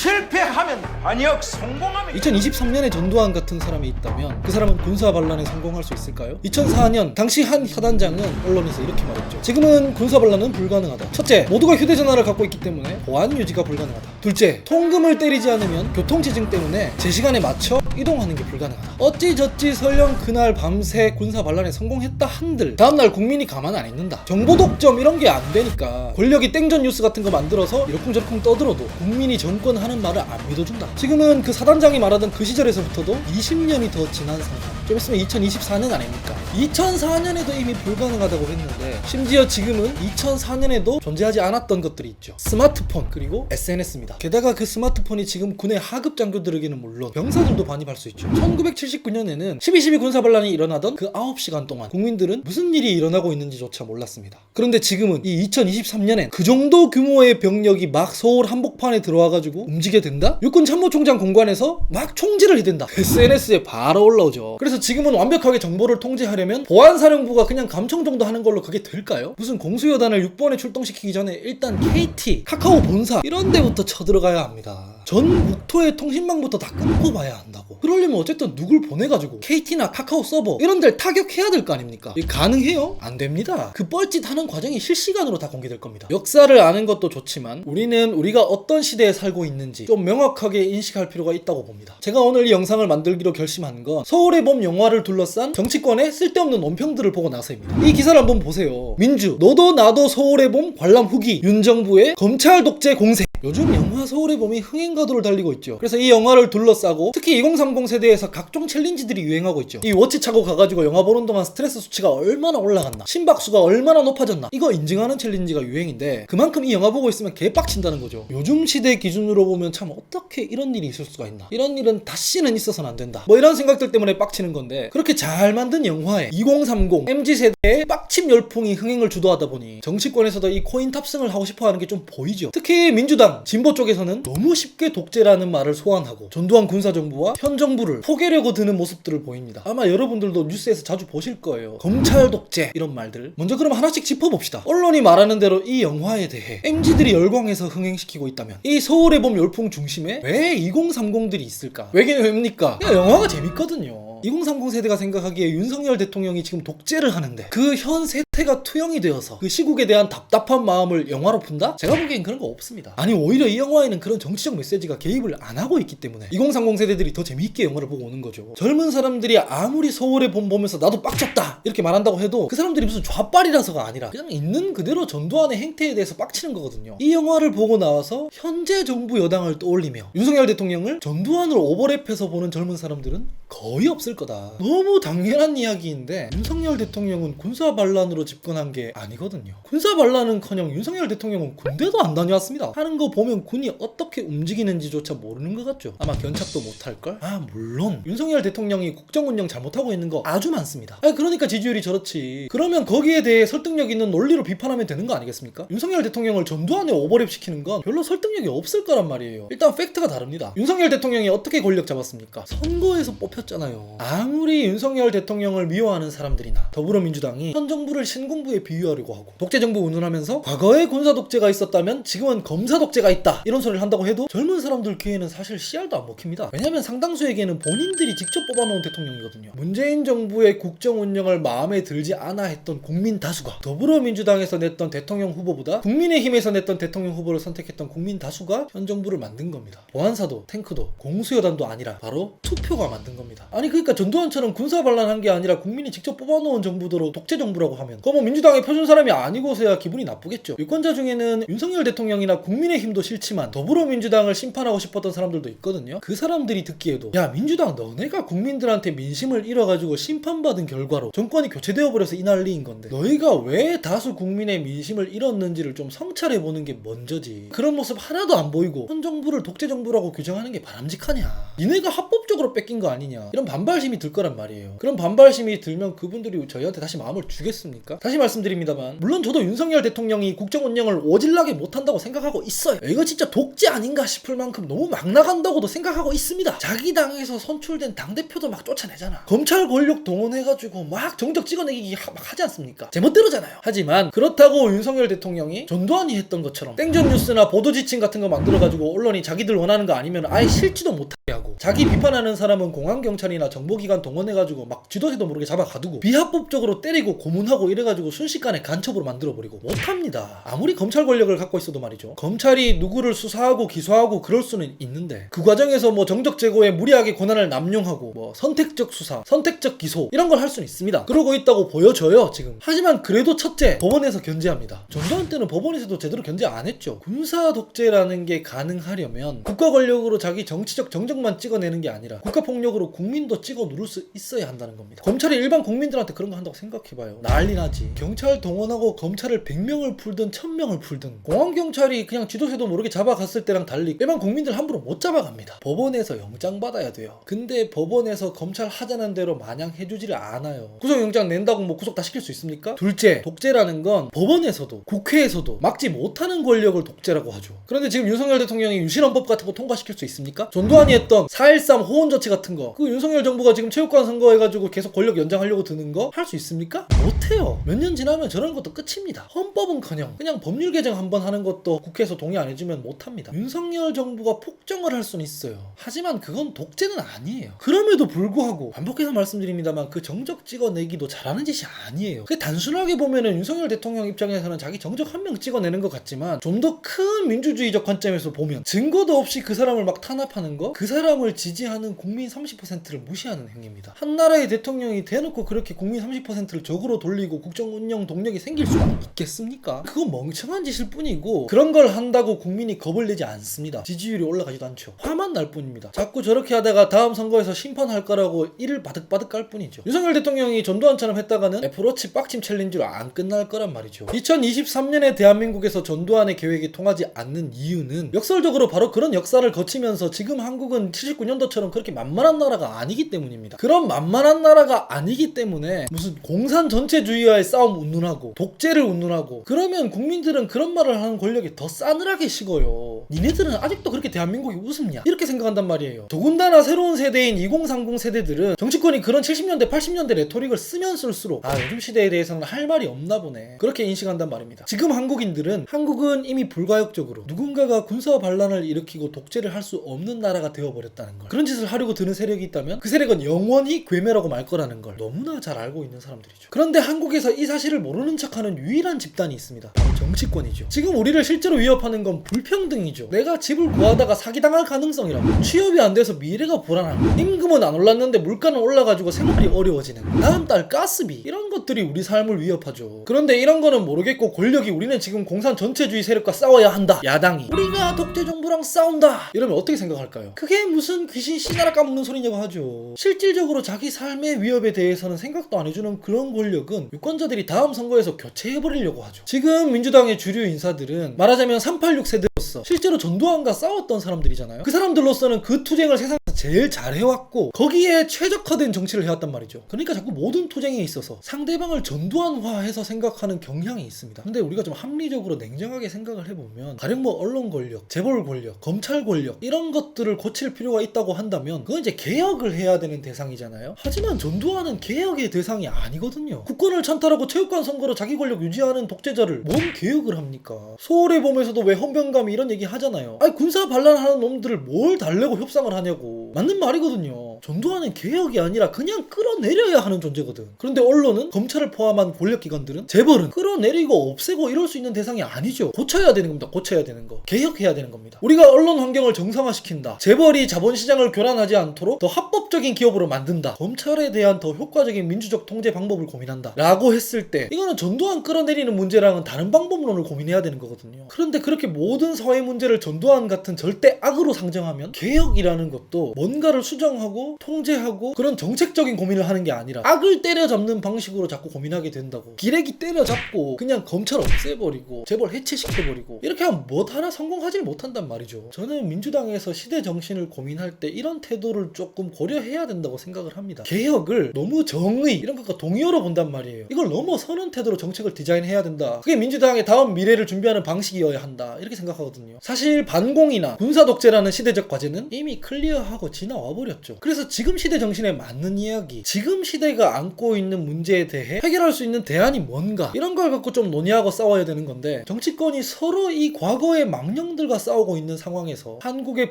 실패하면 반역, 성공하면 2023년에 전두환 같은 사람이 있다면 그 사람은 군사반란에 성공할 수 있을까요? 2004년 당시 한 사단장은 언론에서 이렇게 말했죠. 지금은 군사반란은 불가능하다. 첫째, 모두가 휴대전화를 갖고 있기 때문에 보안 유지가 불가능하다. 둘째, 통금을 때리지 않으면 교통체증 때문에 제 시간에 맞춰 이동하는 게 불가능하다. 어찌저찌 설령 그날 밤새 군사반란에 성공했다 한들 다음날 국민이 가만 안 있는다. 정보 독점 이런 게 안 되니까 권력이 땡전 뉴스 같은 거 만들어서 이러쿵저러쿵 떠들어도 국민이 정권 하는 말을 안 믿어준다. 지금은 그 사단장이 말하던 그 시절에서부터도 20년이 더 지난 상황. 좀 있으면 2024년 아닙니까? 2004년에도 이미 불가능하다고 했는데 심지어 지금은 2004년에도 존재하지 않았던 것들이 있죠. 스마트폰 그리고 SNS입니다. 게다가 그 스마트폰이 지금 군의 하급 장교들에게는 물론 병사들도 반입할 수 있죠. 1979년에는 12.12 군사반란이 일어나던 그 9시간 동안 국민들은 무슨 일이 일어나고 있는지조차 몰랐습니다. 그런데 지금은 이 2023년엔 그 정도 규모의 병력이 막 서울 한복판에 들어와가지고 움직여야 된다? 육군 참모총장 공관에서 막 총질을 해야 된다. SNS에 바로 올라오죠. 그래서 지금은 완벽하게 정보를 통제하려면 보안사령부가 그냥 감청 정도 하는 걸로 그게 될까요? 무슨 공수여단을 6번에 출동시키기 전에 일단 KT, 카카오 본사 이런 데부터 쳐들어가야 합니다. 전 국토의 통신망부터 다 끊고 봐야 한다고. 그러려면 어쨌든 누굴 보내가지고 KT나 카카오 서버 이런 데를 타격해야 될 거 아닙니까? 이게 가능해요? 안 됩니다. 그 뻘짓 하는 과정이 실시간으로 다 공개될 겁니다. 역사를 아는 것도 좋지만 우리는 우리가 어떤 시대에 살고 있는지 좀 명확하게 인식할 필요가 있다고 봅니다. 제가 오늘 이 영상을 만들기로 결심한 건 서울의 봄 영화를 둘러싼 정치권의 쓸데없는 논평들을 보고 나서입니다. 이 기사를 한번 보세요. 민주, 너도 나도 서울의 봄 관람 후기, 윤 정부의 검찰 독재 공세. 요즘 영화 서울의 봄이 흥행가도를 달리고 있죠. 그래서 이 영화를 둘러싸고 특히 2030 세대에서 각종 챌린지들이 유행하고 있죠. 이 워치 차고 가가지고 영화 보는 동안 스트레스 수치가 얼마나 올라갔나, 심박수가 얼마나 높아졌나, 이거 인증하는 챌린지가 유행인데 그만큼 이 영화 보고 있으면 개빡친다는 거죠. 요즘 시대 기준으로 보면 참 어떻게 이런 일이 있을 수가 있나, 이런 일은 다시는 있어서는 안 된다, 뭐 이런 생각들 때문에 빡치는 건데, 그렇게 잘 만든 영화에 2030 MZ세대의 빡침 열풍이 흥행을 주도하다 보니 정치권에서도 이 코인 탑승을 하고 싶어 하는 게 좀 보이죠. 특히 민주당 진보 쪽에서는 너무 쉽게 독재라는 말을 소환하고 전두환 군사정부와 현 정부를 포개려고 드는 모습들을 보입니다. 아마 여러분들도 뉴스에서 자주 보실 거예요. 검찰 독재 이런 말들. 먼저 그럼 하나씩 짚어봅시다. 언론이 말하는 대로 이 영화에 대해 MZ들이 열광해서 흥행시키고 있다면 이 서울의 봄 열풍 중심에 왜 2030들이 있을까? 왜긴 왜입니까? 영화가 재밌거든요. 2030 세대가 생각하기에 윤석열 대통령이 지금 독재를 하는데 그 현 세태가 투영이 되어서 그 시국에 대한 답답한 마음을 영화로 푼다? 제가 보기엔 그런 거 없습니다. 아니 오히려 이 영화에는 그런 정치적 메시지가 개입을 안 하고 있기 때문에 2030 세대들이 더 재미있게 영화를 보고 오는 거죠. 젊은 사람들이 아무리 서울의 봄 보면서 나도 빡쳤다 이렇게 말한다고 해도 그 사람들이 무슨 좌빨이라서가 아니라 그냥 있는 그대로 전두환의 행태에 대해서 빡치는 거거든요. 이 영화를 보고 나와서 현재 정부 여당을 떠올리며 윤석열 대통령을 전두환으로 오버랩해서 보는 젊은 사람들은 거의 없을 거다. 너무 당연한 이야기인데 윤석열 대통령은 군사반란으로 집권한 게 아니거든요. 군사반란은커녕 윤석열 대통령은 군대도 안 다녀왔습니다. 하는 거 보면 군이 어떻게 움직이는지조차 모르는 것 같죠. 아마 견착도 못할걸? 물론 윤석열 대통령이 국정운영 잘못하고 있는 거 아주 많습니다. 그러니까 지지율이 저렇지. 그러면 거기에 대해 설득력 있는 논리로 비판하면 되는 거 아니겠습니까? 윤석열 대통령을 전두환에 오버랩 시키는 건 별로 설득력이 없을 거란 말이에요. 일단 팩트가 다릅니다. 윤석열 대통령이 어떻게 권력 잡았습니까? 선거에서 뽑혔잖아요. 아무리 윤석열 대통령을 미워하는 사람들이나 더불어민주당이 현 정부를 신군부에 비유하려고 하고 독재정부 운운하면서 과거에 군사 독재가 있었다면 지금은 검사 독재가 있다 이런 소리를 한다고 해도 젊은 사람들 귀에는 사실 씨알도 안 먹힙니다. 왜냐면 상당수에게는 본인들이 직접 뽑아놓은 대통령이거든요. 문재인 정부의 국정 운영을 마음에 들지 않아 했던 국민 다수가 더불어민주당에서 냈던 대통령 후보보다 국민의힘에서 냈던 대통령 후보를 선택했던 국민 다수가 현 정부를 만든 겁니다. 보안사도 탱크도 공수여단도 아니라 바로 투표가 만든 겁니다. 아니 그러니까 전두환처럼 군사반란한 게 아니라 국민이 직접 뽑아놓은 정부대로 독재 정부라고 하면 그거 뭐 민주당에 표준 사람이 아니고서야 기분이 나쁘겠죠. 유권자 중에는 윤석열 대통령이나 국민의힘도 싫지만 더불어민주당을 심판하고 싶었던 사람들도 있거든요. 그 사람들이 듣기에도 야 민주당 너네가 국민들한테 민심을 잃어가지고 심판받은 결과로 정권이 교체되어 버려서 이 난리인 건데 너희가 왜 다수 국민의 민심을 잃었는지를 좀 성찰해보는 게 먼저지. 그런 모습 하나도 안 보이고 현 정부를 독재 정부라고 규정하는 게 바람직하냐. 니네가 합법적으로 뺏긴 거 아니냐. 이런 반발심이 들 거란 말이에요. 그런 반발심이 들면 그분들이 저희한테 다시 마음을 주겠습니까? 있습니까? 다시 말씀드립니다만 물론 저도 윤석열 대통령이 국정 운영을 오질나게 못한다고 생각하고 있어요. 이거 진짜 독재 아닌가 싶을 만큼 너무 막 나간다고도 생각하고 있습니다. 자기 당에서 선출된 당대표도 막 쫓아내잖아. 검찰 권력 동원해가지고 막 정적 찍어내기 막 하지 않습니까? 제멋대로잖아요. 하지만 그렇다고 윤석열 대통령이 전두환이 했던 것처럼 땡전 뉴스나 보도 지침 같은 거 만들어가지고 언론이 자기들 원하는 거 아니면 아예 실지도 못하게 하고, 자기 비판하는 사람은 공안경찰이나 정보기관 동원해가지고 막 쥐도새도 모르게 잡아가두고 비합법적으로 때리고 고문하고 이래가지고 순식간에 간첩으로 만들어버리고 못합니다. 아무리 검찰 권력을 갖고 있어도 말이죠. 검찰이 누구를 수사하고 기소하고 그럴 수는 있는데 그 과정에서 뭐 정적 제거에 무리하게 권한을 남용하고 뭐 선택적 수사, 선택적 기소 이런 걸 할 수는 있습니다. 그러고 있다고 보여져요 지금. 하지만 그래도 첫째, 법원에서 견제합니다. 전두환 때는 법원에서도 제대로 견제 안 했죠. 군사 독재라는 게 가능하려면 국가 권력으로 자기 정치적 정적만 찍어내는 게 아니라 국가 폭력으로 국민도 찍어 누를 수 있어야 한다는 겁니다. 검찰이 일반 국민들한테 그런 거 한다고 생각해봐요. 난리 나지. 경찰 동원하고 검찰을 100명을 풀든 1000명을 풀든 공안경찰이 그냥 쥐도새도 모르게 잡아갔을 때랑 달리 일반 국민들 함부로 못 잡아갑니다. 법원에서 영장 받아야 돼요. 근데 법원에서 검찰 하자는 대로 마냥 해주지를 않아요. 구속영장 낸다고 뭐 구속 다 시킬 수 있습니까? 둘째, 독재라는 건 법원에서도 국회에서도 막지 못하는 권력을 독재라고 하죠. 그런데 지금 윤석열 대통령이 유신헌법 같은 거 통과시킬 수 있습니까? 전두환이 했던 4.13 호언조치 같은 거, 그 윤석열 정부가 지금 체육관 선거해가지고 계속 권력 연장하려고 드는 거 할 수 있습니까? 못해요. 몇 년 지나면 저런 것도 끝입니다. 헌법은커녕 그냥 법률 개정 한번 하는 것도 국회에서 동의 안 해주면 못합니다. 윤석열 정부가 폭정을 할 수는 있어요. 하지만 그건 독재는 아니에요. 그럼에도 불구하고 반복해서 말씀드립니다만 그 정적 찍어내기도 잘하는 짓이 아니에요. 그게 단순하게 보면은 윤석열 대통령 입장에서는 자기 정적 한 명 찍어내는 것 같지만 좀 더 큰 민주주의적 관점에서 보면 증거도 없이 그 사람을 막 탄압하는 거, 그 사람을 지지하는 국민 30%를 무시하는 행위입니다. 한 나라의 대통령이 대놓고 그렇게 국민 30%를 적으로 돌리고 국정 운영 동력이 생길 수가 있겠습니까? 그건 멍청한 짓일 뿐이고 그런 걸 한다고 국민이 겁을 내지 않습니다. 지지율이 올라가지도 않죠. 화만 날 뿐입니다. 자꾸 저렇게 하다가 다음 선거에서 심판할 거라고 이를 바득바득 깔 뿐이죠. 윤석열 대통령이 전두환처럼 했다가는 애플워치 빡침 챌린지로 안 끝날 거란 말이죠. 2023년에 대한민국에서 전두환의 계획이 통하지 않는 이유는 역설적으로 바로 그런 역사를 거치면서 지금 한국은 79년도처럼 그렇게 만만한 나라가 아니기 때문입니다. 그런 만만한 나라가 아니기 때문에 무슨 공산 전체주의와의 싸움 운운하고 독재를 운운하고 그러면 국민들은 그런 말을 하는 권력이 더 싸늘하게 식어요. 니네들은 아직도 그렇게 대한민국이 우습냐? 이렇게 생각한단 말이에요. 더군다나 새로운 세대인 2030 세대들은 정치권이 그런 70년대 80년대 레토릭을 쓰면 쓸수록 요즘 시대에 대해서는 할 말이 없나 보네, 그렇게 인식한단 말입니다. 지금 한국은 이미 불가역적으로 누군가가 군사 반란을 일으키고 독재를 할 수 없는 나라가 되어버렸다는 걸, 그런 짓을 하려고 드는 세력이 있다면 그 세력은 영원히 괴멸하고 말 거라는 걸 너무나 잘 알고 있는 사람들이죠. 그런데 한국에서 이 사실을 모르는 척하는 유일한 집단이 있습니다. 바로 정치권이죠. 지금 우리를 실제로 위협하는 건 불평등이죠. 내가 집을 구하다가 사기당할 가능성이라고, 취업이 안 돼서 미래가 불안하고, 임금은 안 올랐는데 물가는 올라가지고 생활이 어려워지는, 다음 달 가스비, 이런 것들이 우리 삶을 위협하죠. 그런데 이런 거는 모르겠고 권력이 우리는 지금 공산 전체주의 세력과 싸워야 한다, 야당이 우리가 독재 정부랑 싸운다 이러면 어떻게 생각할까요? 그게 무슨 귀신 씨나라 까먹는 소리냐고 하죠. 실질적으로 자기 삶의 위협에 대해서는 생각도 안 해주는 그런 권력은 유권자들이 다음 선거에서 교체해버리려고 하죠. 지금 민주당의 주류 인사들은 말하자면 386 세대로서 실제로 전두환과 싸웠던 사람들이잖아요. 그 사람들로서는 그 투쟁을 세상에서 제일 잘해왔고 거기에 최적화된 정치를 해왔단 말이죠. 그러니까 자꾸 모든 투쟁에 있어서 상대방을 전두환화해서 생각하는 경향이 있습니다. 근데 우리가 좀 합리적으로 냉정하게 생각을 해보면 가령 뭐 언론 권력, 재벌 권력, 검찰 권력 이런 것들을 고칠 필요가 있다고 한다면 그건 이제 개혁을 해야 되는 대상이잖아요. 하지만 전두환은 개혁의 대상이 아니거든요. 국권을 찬탈하고 체육관 선거로 자기 권력 유지하는 독재자를 뭔 개혁을 합니까? 소홀해 보면서도 왜 헌병감이 이런 얘기 하잖아요. 아니 군사 반란하는 놈들을 뭘 달래고 협상을 하냐고. 맞는 말이거든요. 전두환은 개혁이 아니라 그냥 끌어내려야 하는 존재거든. 그런데 언론은, 검찰을 포함한 권력기관들은, 재벌은 끌어내리고 없애고 이럴 수 있는 대상이 아니죠. 고쳐야 되는 겁니다. 고쳐야 되는 거. 개혁해야 되는 겁니다. 우리가 언론 환경을 정상화시킨다, 재벌이 자본시장을 교란하지 않도록 더 합법적인 기업으로 만든다, 검찰에 대한 더 효과적인 민주적 통제 방법을 고민한다 라고 했을 때 이거는 전두환 끌어내리는 문제랑은 다른 방법론을 고민해야 되는 거거든요. 그런데 그렇게 모든 사회 문제를 전두환 같은 절대 악으로 상정하면 개혁이라는 것도 뭔가를 수정하고 통제하고 그런 정책적인 고민을 하는 게 아니라 악을 때려잡는 방식으로 자꾸 고민하게 된다고. 기레기 때려잡고 그냥 검찰 없애버리고 재벌 해체시켜버리고 이렇게 하면 뭐 하나 성공하지 못한단 말이죠. 저는 민주당에서 시대 정신을 고민할 때 이런 태도를 조금 고려해야 된다고 생각을 합니다. 개혁을 너무 정의 이런 것과 동의어로 본단 말이에요. 이걸 넘어서는 태도로 정책을 디자인해야 된다. 그게 민주당의 다음 미래를 준비하는 방식이어야 한다. 이렇게 생각하거든요. 사실 반공이나 군사 독재라는 시대적 과제는 이미 클리어하고 지나와 버렸죠. 그래서 지금 시대 정신에 맞는 이야기, 지금 시대가 안고 있는 문제에 대해 해결할 수 있는 대안이 뭔가, 이런 걸 갖고 좀 논의하고 싸워야 되는 건데, 정치권이 서로 이 과거의 망령들과 싸우고 있는 상황에서 한국의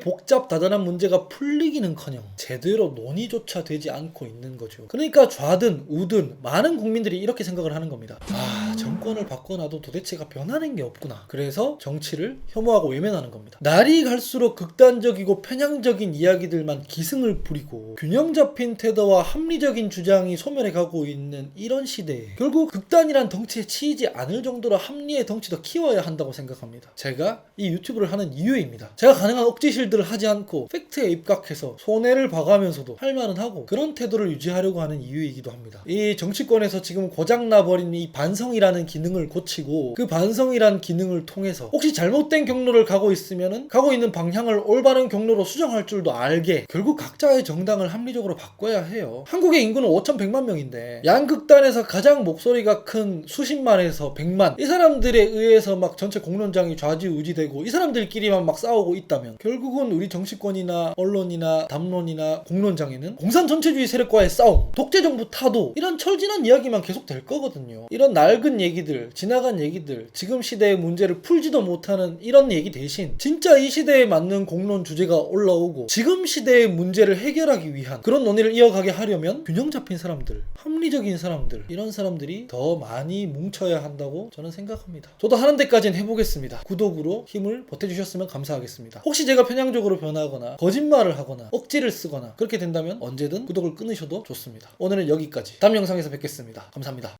복잡다단한 문제가 풀리기는커녕 제대로 논의조차 되지 않고 있는 거죠. 그러니까 좌든 우든 많은 국민들이 이렇게 생각을 하는 겁니다. 정권을 바꿔놔도 도대체가 변하는 게 없구나. 그래서 정치를 혐오하고 외면하는 겁니다. 날이 갈수록 극단적이고 편향적인 이야기들만 기승을 부리고 균형 잡힌 태도와 합리적인 주장이 소멸해 가고 있는 이런 시대에 결국 극단이란 덩치에 치이지 않을 정도로 합리의 덩치도 키워야 한다고 생각합니다. 제가 이 유튜브를 하는 이유입니다. 제가 가능한 억지실들을 하지 않고 팩트에 입각해서 손해를 봐가면서도 할 말은 하고 그런 태도를 유지하려고 하는 이유이기도 합니다. 이 정치권에서 지금 고장나버린 이 반성이라는 기능을 고치고 그 반성이란 기능을 통해서 혹시 잘못된 경로를 가고 있으면은 가고 있는 방향을 올바른 경로로 수정할 줄도 알게 결국 각자의 정당을 합리적으로 바꿔야 해요. 한국의 인구는 5,100만 명인데 양극단에서 가장 목소리가 큰 수십만에서 100만, 이 사람들에 의해서 막 전체 공론장이 좌지우지되고 이 사람들끼리만 막 싸우고 있다면 결국은 우리 정치권이나 언론이나 담론이나 공론장에는 공산 전체주의 세력과의 싸움, 독재정부 타도, 이런 철진한 이야기만 계속 될 거거든요. 이런 낡은 얘기들, 지나간 얘기들, 지금 시대의 문제를 풀지도 못하는 이런 얘기 대신 진짜 이 시대에 맞는 공론 주제가 올라오고 지금 시대의 문제를 해결하기 위한 그런 논의를 이어가게 하려면 균형 잡힌 사람들, 합리적인 사람들, 이런 사람들이 더 많이 뭉쳐야 한다고 저는 생각합니다. 저도 하는 데까지는 해보겠습니다. 구독으로 힘을 보태주셨으면 감사하겠습니다. 혹시 제가 편향적으로 변하거나 거짓말을 하거나 억지를 쓰거나 그렇게 된다면 언제든 구독을 끊으셔도 좋습니다. 오늘은 여기까지. 다음 영상에서 뵙겠습니다. 감사합니다.